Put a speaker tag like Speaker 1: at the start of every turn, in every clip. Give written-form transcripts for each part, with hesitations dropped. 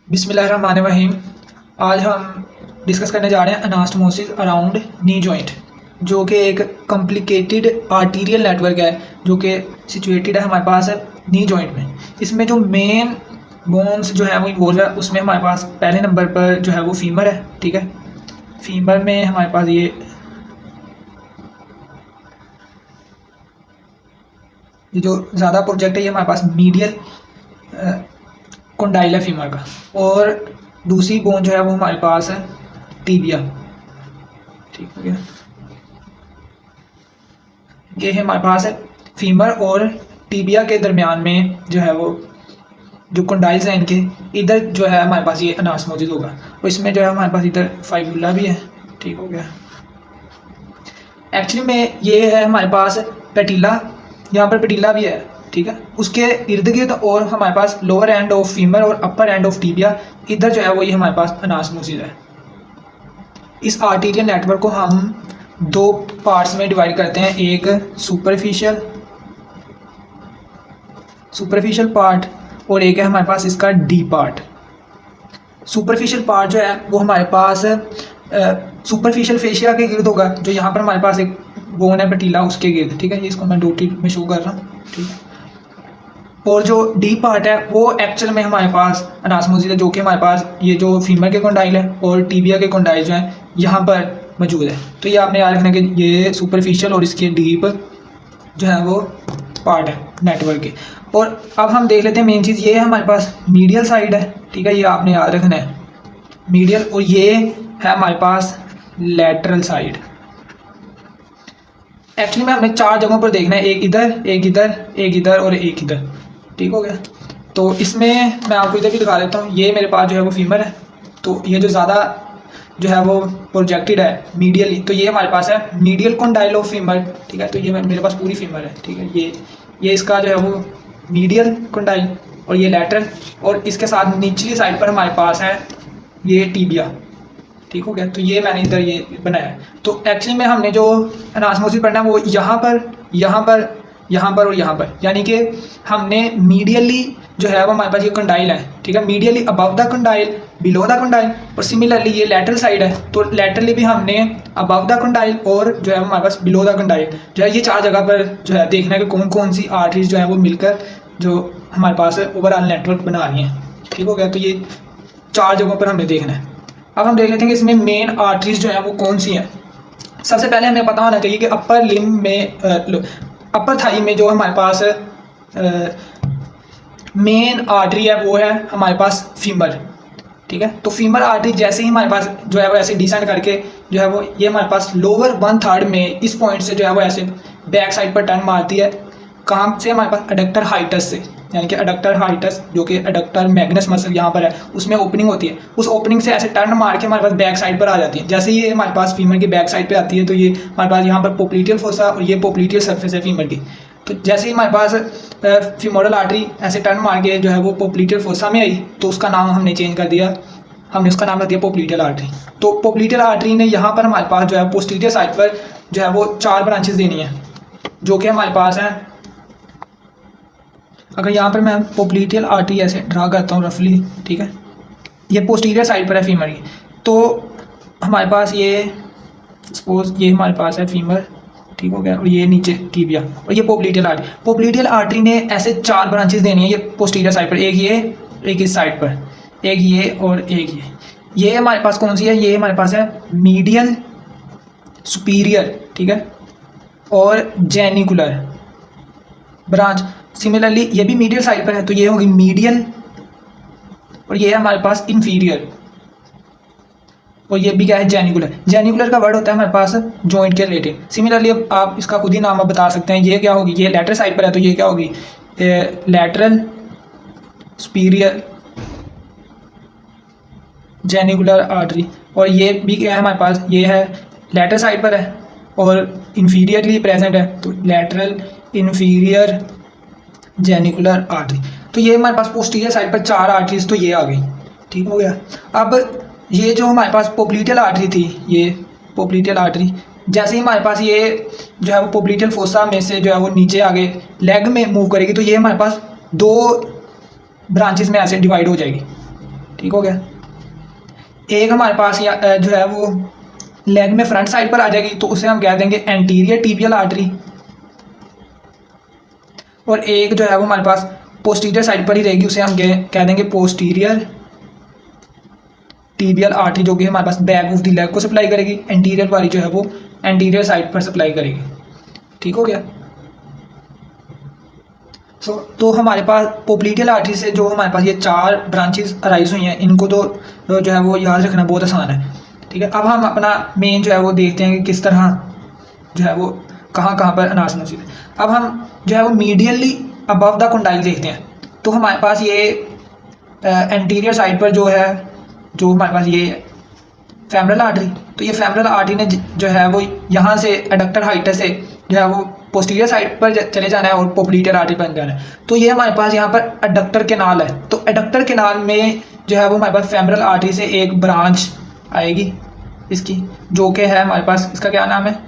Speaker 1: बिस्मिल्लाहिर्रहमानिर्रहीम। आज हम डिस्कस करने जा रहे हैं अनास्टोमोसिस अराउंड नी जॉइंट, जो कि एक कॉम्प्लिकेटेड आर्टीरियल नेटवर्क है जो कि सिचुएटेड है हमारे पास नी जॉइंट में। इसमें जो मेन बोन्स जो है वो इन्वॉल्व है, उसमें हमारे पास पहले नंबर पर जो है वो फीमर है। ठीक है, फीमर में हमारे पास ये जो ज़्यादा प्रोजेक्ट है ये हमारे पास मीडियल कंडाइल है फीमर का, और दूसरी बोन जो है वो हमारे पास है टीबिया। ठीक हो गया, ये है हमारे पास है फीमर और टीबिया के दरमियान में जो है वो जो कंडाइल्स हैं इनके, इधर जो है हमारे पास ये अनास्मोसिस होगा, और इसमें जो है हमारे पास इधर फाइबुला भी है। ठीक हो गया, एक्चुअली में ये है हमारे पास पेटिला, यहाँ पर पेटिला भी है। ठीक है, उसके इर्द गिर्द और हमारे पास लोअर एंड ऑफ फीमर और अपर एंड ऑफ टीबिया, इधर जो है वो ये हमारे पास अनास्मोसिस है। इस आर्टीरियल नेटवर्क को हम दो पार्ट्स में डिवाइड करते हैं, एक सुपरफिशियल पार्ट और एक है हमारे पास इसका डी पार्ट। सुपरफिशियल पार्ट जो है वो हमारे पास सुपरफिशियल फेशिया के गिर्द होगा, जो यहाँ पर हमारे पास एक बोन है पेटिला उसके गिर्द। ठीक है, ये इसको मैं डॉटेड में शो कर रहा हूँ। ठीक है, और जो डी पार्ट है वो एक्चुअल में हमारे पास अनास्मोसिस है, जो कि हमारे पास ये जो फीमर के कंडाइल है और टीबिया के कंडाइल जो है यहाँ पर मौजूद है। तो ये आपने याद रखना कि ये सुपरफिशियल और इसके डीप जो है वो पार्ट है नेटवर्क के। और अब हम देख लेते हैं मेन चीज़, ये है हमारे पास मीडियल साइड है। ठीक है, ये आपने याद रखना है मीडियल, और ये है हमारे पास लैटरल साइड। एक्चुअली में हमने चार जगहों पर देखना है, एक इधर, एक इधर, एक इधर और एक इधर। ठीक हो गया, तो इसमें मैं आपको इधर भी दिखा देता हूँ। ये मेरे पास जो है वो फीमर है, तो ये जो ज़्यादा जो है वो प्रोजेक्टेड है मीडियली, तो ये हमारे पास है मीडियल कंडाइल ऑफ फीमर। ठीक है, तो ये मेरे पास पूरी फीमर है। ठीक है, ये इसका जो है वो मीडियल कंडाइल और ये लैटरल, और इसके साथ निचली साइड पर हमारे पास है ये टीबिया। ठीक हो गया, तो ये मैंने इधर ये बनाया है। तो एक्चुअली में हमने जो अनास्मोसिस पढ़ना है वो यहाँ पर, यहाँ पर, यहाँ पर और यहाँ पर, यानी कि हमने मीडियली जो है वो हमारे पास ये कंडाइल है। ठीक है, medially above the condyle, below the condyle, और सिमिलरली ये लैटरल साइड है, तो लैटरली भी हमने अबव द कंडाइल और जो है हमारे पास बिलो द कंडाइल जो है, ये चार जगह पर जो है देखना है कि कौन कौन सी आर्टरीज जो है वो मिलकर जो हमारे पास ओवरऑल नेटवर्क बना रही हैं। ठीक हो गया, तो ये चार जगहों पर हमें देखना है। अब हम देख लेते हैं कि इसमें मेन आर्टरीज जो है वो कौन सी हैं। सबसे पहले हमें पता होना चाहिए कि अपर लिम्ब में, अपर थाई में जो हमारे पास मेन आर्टरी है वो है हमारे पास फीमर। ठीक है, तो फीमर आर्टरी जैसे ही हमारे पास जो है वो ऐसे डिसेंड करके जो है वो ये हमारे पास लोअर 1/3 में इस पॉइंट से जो है वो ऐसे बैक साइड पर टर्न मारती है। कहाँ से? हमारे पास एडक्टर हाइटस से, यानी कि एडक्टर हाइटस जो कि एडक्टर मैग्नस मसल यहाँ पर है, उसमें ओपनिंग होती है। उस ओपनिंग से ऐसे टर्न मार के हमारे पास बैक साइड पर आ जाती है। जैसे ये हमारे पास फीमर की बैक साइड पे आती है, तो ये हमारे पास यहाँ पर पोप्लीटियल फोसा और ये पोप्लीटियल सरफेस है फीमर की। तो जैसे ही हमारे पास फीमोरल आर्टरी ऐसे टर्न मार के जो है वो पोप्लीटियल फोसा में आई, तो उसका नाम हमने चेंज कर दिया, हमने उसका नाम रख दिया पोप्लीटियल आर्टरी। तो पोप्लीटियल आर्टरी ने यहाँ पर हमारे पास जो है पोस्टीरियर साइड पर जो है वो 4 ब्रांचेस देनी है, जो कि हमारे पास है। अगर यहाँ पर मैं पोप्लीटियल आर्टरी ऐसे ड्रा करता हूँ रफली, ठीक है, ये पोस्टीरियर साइड पर है फीमर की, तो हमारे पास ये सपोज ये हमारे पास है फीमर। ठीक हो गया, और ये नीचे टीबिया और ये पोप्लीटियल आर्टरी। पोप्लीटियल आर्टरी ने ऐसे 4 ब्रांचेस देनी है ये पोस्टीरियर साइड पर, एक ये, एक इस साइड पर, एक ये और एक ये। ये हमारे पास कौन सी है? ये हमारे पास है मीडियल सुपीरियर, ठीक है, और जेनिकुलर ब्रांच। सिमिलरली ये भी मीडियल साइड पर है, तो ये होगी मीडियल, और ये है हमारे पास इंफीरियर, और ये भी क्या है? जेनिकुलर। जेनिकुलर का वर्ड होता है हमारे पास जॉइंट के रिलेटेड। सिमिलरली अब आप इसका खुद ही नाम आप बता सकते हैं, ये क्या होगी? ये लैटरल साइड पर है, तो ये क्या होगी? Lateral superior genicular artery. और ये भी क्या है हमारे पास? ये है लैटरल साइड पर है और इंफीरियरली प्रेजेंट है, तो लैटरल इंफीरियर जेनिकुलर आर्टरी। तो ये हमारे पास पोस्टीरियर साइड पर 4 आर्टरीज तो ये आ गई। ठीक हो गया। अब ये जो हमारे पास पोप्लीटियल आर्टरी थी, ये पोप्लीटियल आर्टरी जैसे ही हमारे पास ये जो है वो पोप्लीटियल फोसा में से जो है वो नीचे आगे लेग में मूव करेगी, तो ये हमारे पास 2 ब्रांचेस में ऐसे डिवाइड हो जाएगी। ठीक हो गया। एक हमारे पास जो है वो लेग में फ्रंट साइड पर आ जाएगी, तो उसे हम कह देंगे एंटीरियर टिबियल आर्टरी। और एक जो है वो हमारे पास पोस्टीरियर साइड पर ही रहेगी, उसे हम कह देंगे पोस्टीरियर टिबियल आर्टरी, जो कि हमारे पास बैक ऑफ द लेग को सप्लाई करेगी। एंटीरियर वाली जो है वो एंटीरियर साइड पर सप्लाई करेगी। ठीक हो गया। तो हमारे पास पोप्लीटियल आर्टरी से जो हमारे पास ये 4 ब्रांचेस अराइज हुई हैं, इनको तो जो है वो याद रखना बहुत आसान है। ठीक है, अब हम अपना मेन जो है वो देखते हैं कि किस तरह जो है वो कहाँ कहाँ पर अनासमोसिस है। अब हम जो है वो मीडियली अबव द कंडाइल देखते हैं। तो हमारे पास ये एंटीरियर साइड पर जो है, जो हमारे पास ये फेमरल आर्टरी, तो ये फेमरल आर्टरी ने जो है वो यहाँ से एडक्टर हाइटस से जो है वो पोस्टीरियर साइड पर चले जाना है और पोप्लीटियल आर्टरी बन जाना है। तो ये हमारे पास यहाँ पर एडक्टर केनाल है। तो एडक्टर केनाल में जो है वो हमारे पास फेमरल आर्टरी से एक ब्रांच आएगी इसकी, जो कि है हमारे पास, इसका क्या नाम है,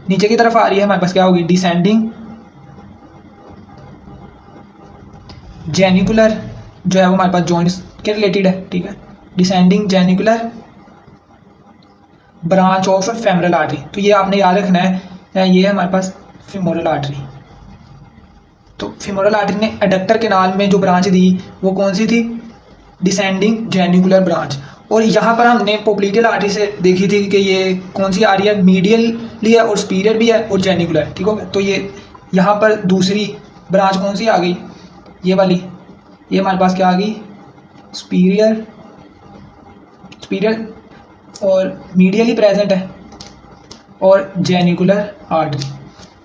Speaker 1: नीचे की तरफ आ रही है हमारे पास, क्या होगी, डिसेंडिंग जेनिकुलर, जो है वो हमारे पास जॉइंट्स के रिलेटेड है। ठीक है, descending genicular branch of femoral artery. तो ये आपने याद रखना है, ये है हमारे पास फीमोरल आर्टरी। तो फीमोरल आर्टरी ने एडक्टर केनाल में जो ब्रांच दी वो कौन सी थी, डिसेंडिंग जेनिकुलर ब्रांच। और यहाँ पर हमने पोप्लीटियल आर्टरी से देखी थी कि ये कौन सी आ रही है, मीडियली है और सुपीरियर भी है और जेनिकुलर है। ठीक हो गया। तो ये यहाँ पर दूसरी ब्रांच कौन सी आ गई, ये वाली, ये हमारे पास क्या आ गई, सुपीरियर और मीडियली प्रेजेंट है और जेनिकुलर आर्टरी।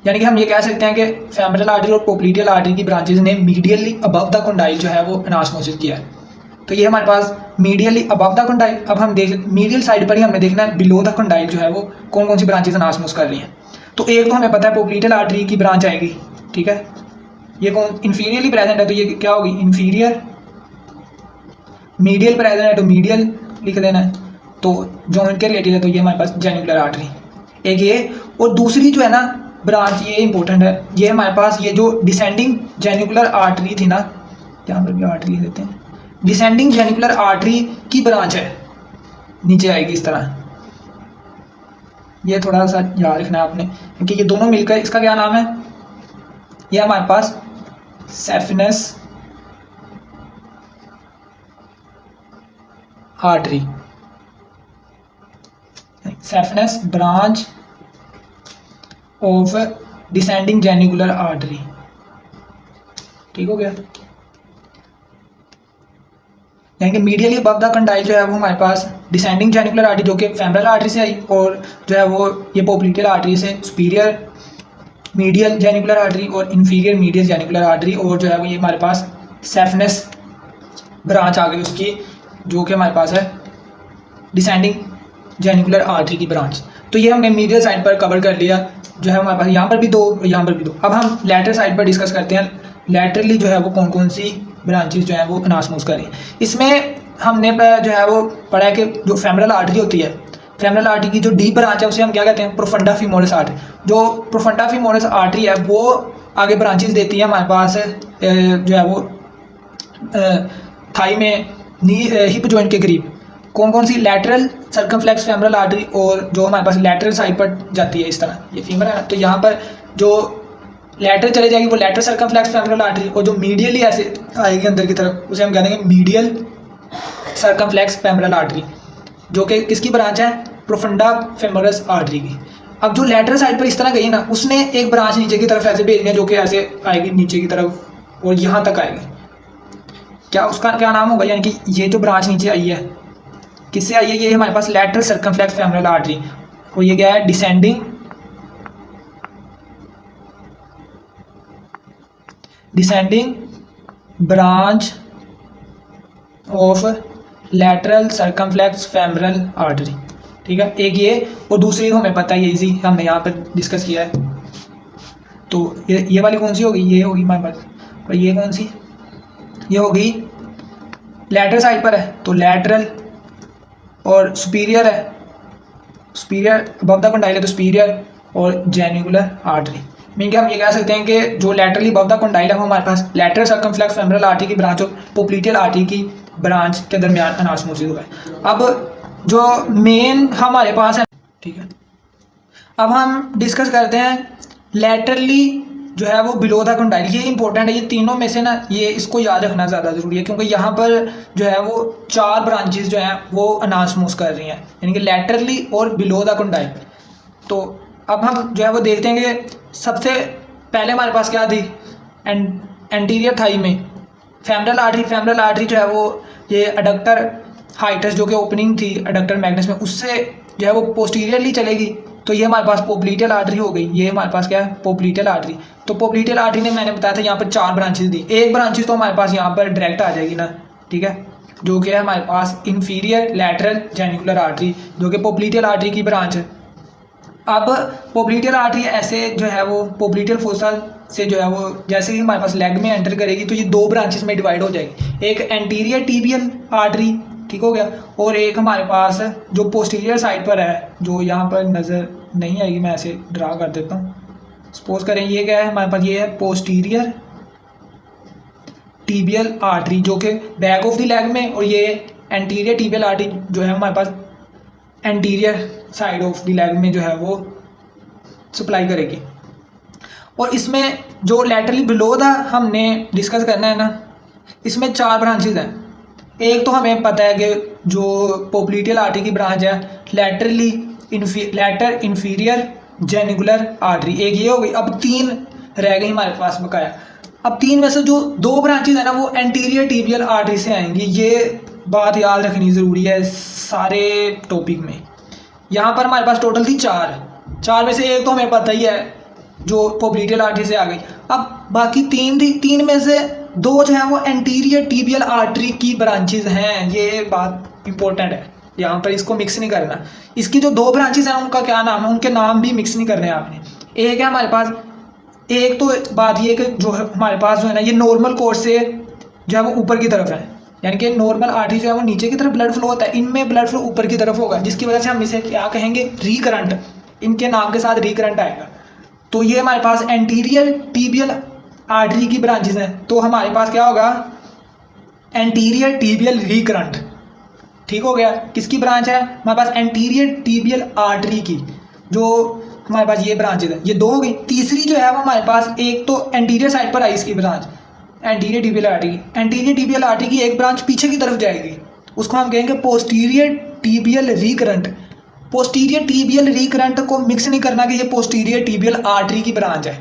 Speaker 1: यानी कि हम ये कह सकते हैं कि फेमरल आर्टरी और पोप्लीटियल आर्टरी की ब्रांचेज ने मीडियली अबव द कंडाइल जो है वो अनास्मोसिस किया है। तो ये हमारे पास मीडियली अबव द कंडाइल। अब हम देख, मीडियल साइड पर ही हमने देखना है बिलो द कंडाइल जो है वो कौन कौन सी ब्रांचेज अनास्मोस कर रही हैं। तो एक तो हमें पता है पोप्लीटियल आर्टरी की ब्रांच आएगी। ठीक है, ये कौन, इंफीरियरली प्रेजेंट है, तो ये क्या होगी, इंफीरियर। मीडियल प्रेजेंट है तो मीडियल लिख देना है। तो जॉइंट के रिलेटेड है तो ये हमारे पास जेनिकुलर आर्टरी एक ये। और दूसरी जो है ना ब्रांच, ये इंपॉर्टेंट है, ये हमारे पास ये जो डिसेंडिंग जेनिकुलर आर्टरी थी ना, यहाँ पर भी आर्टरी देते हैं, डिसेंडिंग जेनिकुलर आर्टरी की ब्रांच है, नीचे आएगी इस तरह। ये थोड़ा सा याद रखना है आपने, क्योंकि ये दोनों मिलकर इसका क्या नाम है, ये हमारे पास saphenous artery, saphenous branch of descending genicular artery. ठीक हो गया। यानी कि मीडियली अबव द कंडाइल जो है वो हमारे पास डिसेंडिंग जेनिकुलर आर्टरी जो कि फेमरल आर्टरी से आई, और जो है वो ये पोप्लीटियल आर्टरी से सुपीरियर मीडियल जेनिकुलर आर्टरी और इंफीरियर मीडियल जेनिकुलर आर्टरी, और जो है वो ये हमारे पास सेफिनस ब्रांच आ गई उसकी, जो कि हमारे पास है डिसेंडिंग जेनिकुलर आर्टरी की ब्रांच। तो ये हमने मीडियल साइड पर कवर कर लिया, जो है हमारे पास यहाँ पर भी 2 यहाँ पर भी 2। अब हम लैटरल साइड पर डिस्कस करते हैं, लैटरली जो है वो कौन कौन सी ब्रांचेस जो है वो अनास्मोस करें। इसमें हमने जो है वो पढ़ा है कि जो फेमरल आर्टरी होती है, फेमरल आर्टरी की जो डीप ब्रांच है उसे हम क्या कहते हैं, प्रोफंडा फीमोरिस आर्टरी। जो प्रोफंडा फीमोरिस आर्टरी है वो आगे ब्रांचेस देती है हमारे पास जो है वो थाई में हिप जॉइंट के करीब। कौन कौन सी, लैटरल सर्कमफ्लेक्स फेमरल आर्टरी, और जो हमारे पास लैटरल साइड पर जाती है इस तरह, ये फीमर है ना, तो यहाँ पर जो लैटरल चले जाएगी वो लैटरल सर्कमफ्लेक्स फेमरल आर्टरी, और जो मीडियली ऐसे आएगी अंदर की तरफ उसे हम कह देंगे मीडियल सर्कमफ्लेक्स फेमरल आर्टरी, जो कि किसकी ब्रांच है, प्रोफंडा फेमोरस आर्टरी की। अब जो लैटरल साइड पर इस तरह गई ना, उसने एक ब्रांच नीचे की तरफ ऐसे भेजनी है जो कि ऐसे आएगी नीचे की तरफ और यहाँ तक आएगी। क्या उसका क्या नाम होगा, यानी कि ये जो ब्रांच नीचे आई है किससे आई है, ये हमारे पास लैटरल सर्कमफ्लेक्स फेमरल आर्टरी, और ये क्या है, descending branch of lateral circumflex femoral artery. ठीक है, एक ये, और दूसरी हमें पता है, ये इजी हमने यहाँ पर डिस्कस किया है। तो ये वाली कौन सी होगी, ये होगी हमारे पास, और ये कौन सी, ये होगी लैटरल साइड पर है, तो लैटरल, और सुपीरियर है, सुपीरियर अबव द कंडाइल है तो सुपीरियर और जेनिकुलर आर्टरी। मीन कि हम ये कह सकते हैं कि जो लैटरली अबव द कंडाइल है वो हमारे पास लैटरल सर्कमफ्लेक्स फेमरल आर्टरी की ब्रांच और पोप्लीटियल आर्टरी की ब्रांच के दरमियान अनास्मोसिस हुआ है। अब जो मेन हमारे पास है, ठीक है, अब हम डिस्कस करते हैं लैटरली जो है वो बिलो द कंडाइल। ये इंपॉर्टेंट है, ये तीनों में से ना ये इसको याद रखना ज़्यादा ज़रूरी है, क्योंकि यहाँ पर जो है वो 4 ब्रांचेस जो हैं वो अनास्मोस कर रही हैं, यानी कि लैटरली और बिलो द कंडाइल। तो अब हम जो है वो देखते हैं कि सबसे पहले हमारे पास क्या थी, एंटीरियर थाई में फेमरल आर्टरी जो है वो ये अडक्टर हाइटस जो कि ओपनिंग थी अडक्टर मैग्नस में, उससे जो है वो पोस्टीरियरली चलेगी। तो ये हमारे पास पोप्लीटियल आर्टरी हो गई, ये हमारे पास क्या है, पोप्लीटियल आर्टरी। तो पोप्लीटियल आर्टरी ने मैंने बताया था यहाँ पर 4 ब्रांचेस दी, एक ब्रांचेस तो हमारे पास यहाँ पर डायरेक्ट आ जाएगी ना, ठीक है, जो कि है हमारे पास इंफीरियर लैटरल जेनिकुलर आर्टरी, जो कि पोप्लीटियल आर्टरी की ब्रांच है। अब पोप्लीटियल आर्टरी ऐसे जो है वो पोप्लीटियल फोसा से जो है वो जैसे ही हमारे पास लेग में एंटर करेगी तो ये 2 ब्रांचेस में डिवाइड हो जाएगी, एक एंटीरियर टिबियल आर्टरी, ठीक हो गया, और एक हमारे पास जो पोस्टीरियर साइड पर है, जो यहाँ पर नज़र नहीं आएगी, मैं ऐसे ड्रा कर देता हूँ। सपोज करें ये क्या है हमारे पास, ये है पोस्टीरियर टिबियल आर्टरी जो कि बैक ऑफ द लेग में, और ये एंटीरियर टिबियल आर्टरी जो है हमारे पास anterior side of the leg में जो है वो सप्लाई करेगी। और इसमें जो लैटरली बिलो द हमने डिस्कस करना है ना, इसमें 4 ब्रांचेज हैं। एक तो हमें पता है कि जो पोप्लीटियल आर्टरी की ब्रांच है laterally lateral inferior genicular artery, एक ये हो गई। अब 3 रह गई हमारे पास बकाया। अब 3 में से जो 2 ब्रांचेज है ना वो एंटीरियर टिबियल आर्टरी से आएंगी, ये बात याद रखनी ज़रूरी है सारे टॉपिक में। यहाँ पर हमारे पास टोटल थी 4 में से एक तो हमें पता ही है जो पोप्लीटियल आर्टरी से आ गई। अब बाकी 3 थी, 3 में से 2 जो है वो एंटीरियर टिबियल आर्टरी की ब्रांचेज हैं, ये बात इंपॉर्टेंट है, यहाँ पर इसको मिक्स नहीं करना। इसकी जो 2 ब्रांचेज हैं उनका क्या नाम है, उनके नाम भी मिक्स नहीं करने आपने। एक है हमारे पास, एक तो बात ये कि जो हमारे पास जो है ना ये नॉर्मल कोर्स से जो है वो ऊपर की तरफ है, यानी कि नॉर्मल आर्टरी जो है वो नीचे की तरफ ब्लड फ्लो होता है, इनमें ब्लड फ्लो ऊपर की तरफ होगा, जिसकी वजह से हम इसे क्या कहेंगे, रिकरंट, इनके नाम के साथ रिकरंट आएगा। तो ये हमारे पास एंटीरियर टिबियल आर्टरी की ब्रांचेस हैं, तो हमारे पास क्या होगा, एंटीरियर टिबियल रिकरंट, ठीक हो गया। किसकी ब्रांच है हमारे पास, एंटीरियर टिबियल आर्टरी की, जो हमारे पास ये ब्रांचेज है, ये 2 हो गई। तीसरी जो है वो हमारे पास, एक तो एंटीरियर साइड पर आई इसकी branch anterior tibial artery, anterior tibial artery की एक ब्रांच पीछे की तरफ जाएगी, उसको हम कहेंगे posterior tibial recurrent. Posterior tibial recurrent को मिक्स नहीं करना कि ये पोस्टीरियर टिबियल आर्टरी की ब्रांच है।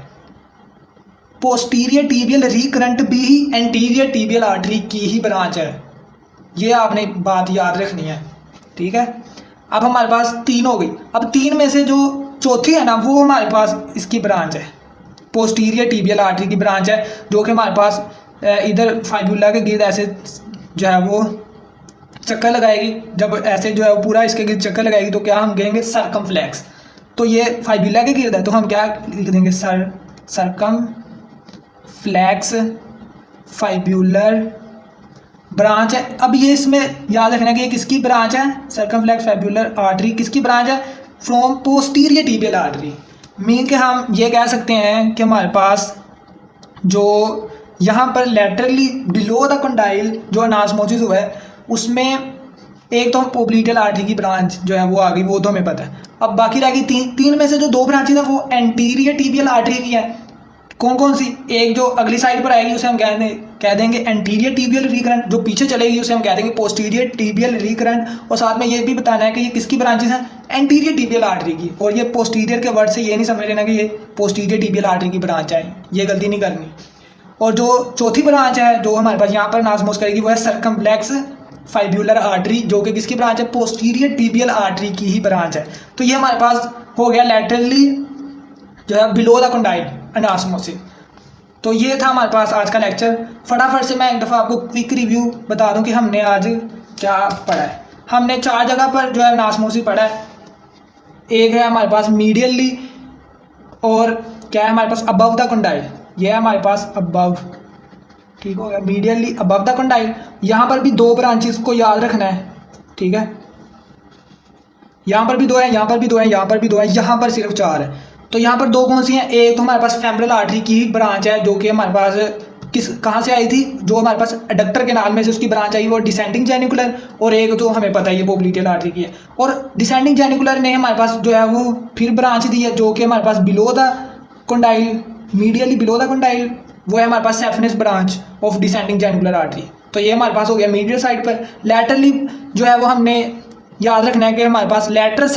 Speaker 1: पोस्टीरियर टिबियल रिकरंट भी एंटीरियर टिबियल आर्टरी की ही ब्रांच है, ये आपने बात याद रखनी है, ठीक है। अब हमारे पास 3 हो गई। अब 3 में से जो चौथी है ना वो हमारे पास इसकी ब्रांच है, पोस्टीरियर टिबियल आर्टरी की ब्रांच है, जो कि हमारे पास इधर फाइब्यूला के गिर्द ऐसे जो है वो चक्कर लगाएगी। जब ऐसे जो है वो पूरा इसके गिर्द चक्कर लगाएगी तो क्या हम कहेंगे, सर्कमफ्लेक्स। तो ये फाइब्यूला के गिर्द है, तो हम क्या लिख देंगे, सर्कमफ्लेक्स फाइब्यूलर ब्रांच है। अब ये इसमें याद रखना कि ये किसकी ब्रांच है, सर्कमफ्लेक्स फाइब्यूलर आर्टरी किसकी ब्रांच है, from posterior tibial artery. Mean के हम ये कह सकते हैं कि हमारे पास जो यहाँ पर लैटरली बिलो द कंडाइल जो अनास्मोसिस हुआ है उसमें एक तो हम पोप्लीटियल आर्टरी की ब्रांच जो है वो आ गई, वो तो हमें पता है। अब बाकी रह गई 3 में से जो 2 ब्रांचेज हैं वो एंटीरियर टिबियल आर्टरी की है। कौन कौन सी, एक जो अगली साइड पर आएगी उसे हम कह देंगे एंटीरियर टिबियल रिकरंट, जो पीछे चलेगी उसे हम कह देंगे पोस्टीरियर टिबियल रिकरंट। और साथ में ये भी बताना है कि ये किसकी ब्रांचेस हैं, एंटीरियर टिबियल आर्टरी की। और ये पोस्टीरियर के वर्ड से ये नहीं समझ लेना कि ये पोस्टीरियर टिबियल आर्टरी की ब्रांच है, ये गलती नहीं करनी। और जो चौथी ब्रांच है जो हमारे पास यहाँ पर नास्मोस करेगी वो है सर्कमफ्लेक्स फाइब्यूलर आर्टरी, जो कि किसकी ब्रांच है, पोस्टीरियर टिबियल आर्टरी की ही ब्रांच है। तो ये हमारे पास हो गया लैटरली जो है बिलो द कंडाइल अनास्मोसिस। तो ये था हमारे पास आज का लेक्चर। फटाफट से मैं एक दफ़ा आपको क्विक रिव्यू बता दूं कि हमने आज क्या पढ़ा है। हमने 4 जगह पर जो है अनास्मोसिस पढ़ा है। एक है हमारे पास मीडियली, और क्या है हमारे पास अबव द कंडाइल, ये है हमारे पास अबव, ठीक हो गया, मीडियली अबव द कंडाइल। यहाँ पर भी 2 ब्रांचेस को याद रखना है, ठीक है। यहाँ पर भी 2 है, यहाँ पर भी 2 है, यहाँ पर भी 2 है, यहाँ पर सिर्फ 4 है। तो यहाँ पर 2 कौन सी हैं, एक तो हमारे पास फेमरल आर्टरी की ब्रांच है जो कि हमारे पास किस कहाँ से आई थी, जो हमारे पास एडक्टर के नाल में से उसकी ब्रांच आई वो डिसेंडिंग जेनिकुलर, और एक तो हमें पता ही है पोप्लीटियल आर्टरी की है। और डिसेंडिंग जेनिकुलर ने हमारे पास जो है वो फिर ब्रांच दी है जो कि हमारे पास below the condyle, medially below the condyle, वो है हमारे पास saphenous branch of descending genicular artery. तो ये हमारे पास हो गया मीडियल साइड पर। लैटरली जो है वो हमने याद रखना है कि हमारे पास लैटरल